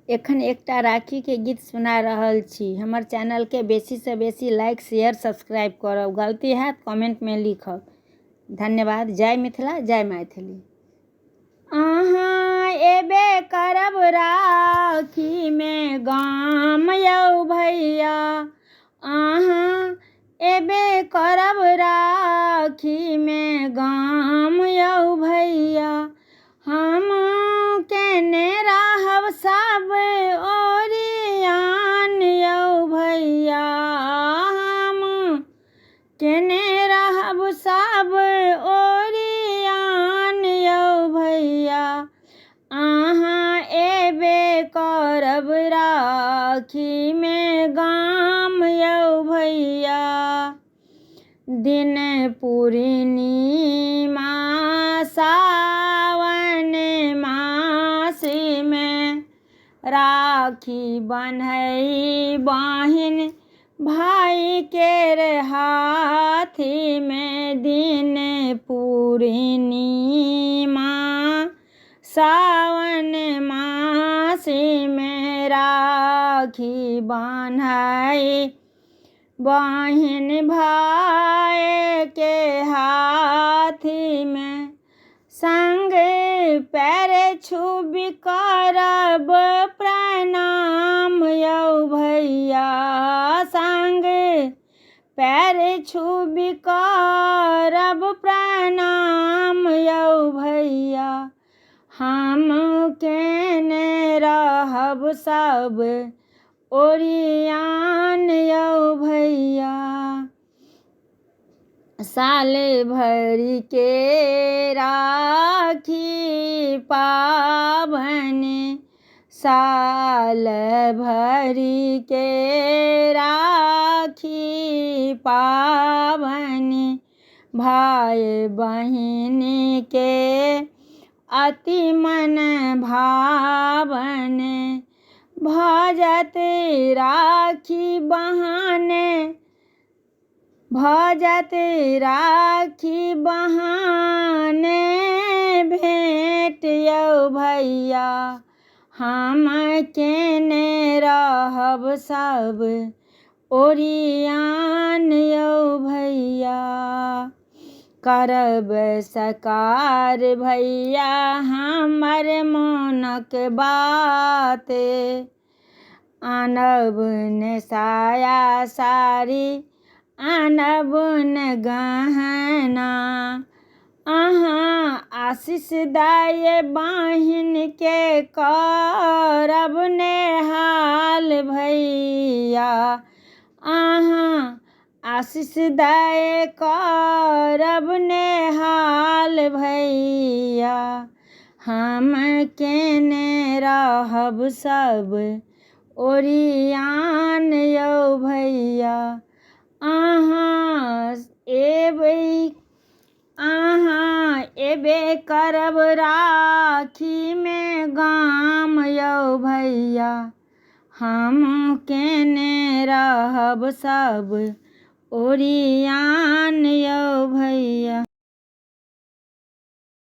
एखन एकटा राखी के गीत सुना रहल छी। हमर चैनल के बेसी से बेसी लाइक शेयर सब्सक्राइब करब। गलती हैत कमेंट में लिखब। धन्यवाद। जय मिथिला, जय मैथिली। अहाँ एबे करब राखी में गाम यौ भैया, अहाँ एबे करब राखी में गाम यौ भैया। हम केने रहब सब ओरियान यौ भैया, हम केने रहब सब ओरियान यौ भैया। अहाँ एबे करब राखी में गाम यौ भैया। दिन पूर्णिमा सावन मास में राखी बन्है बहिन भाई केर हाथी में। दिन पूर्णिमा सावन मास में राखी बन्है बहिन भाई के हाथी में। संग पैर छुबि करब प्रणाम यौ भैया, संग पैर छुबि करब प्रणाम यौ भैया। हम केने रहब सब ओरियान यौ भैया। साल भरि के राखी पाबनि, साल भरि के राखी पाबनि। भाई बहिन के अति मन भावन, भजत राखी बहाने, भजत राखी बहाने भेंट यौ भैया। हम केने रहब सब ओरियान यौ भैया। करब सकार भैया हमर मोनक बात, आनब ने साया साड़ी आनब ने गहना। अहाँ आशीष दाय बहिन के करब नेहाल भैया, अहाँ आशीष दाय करब नेहाल भैया। हम केने रहब सब ओरियान यौ भैया। अहाँ एबे करब राखी में गाम यौ भैया। हम केने रहब सब ओरियान यौ भैया।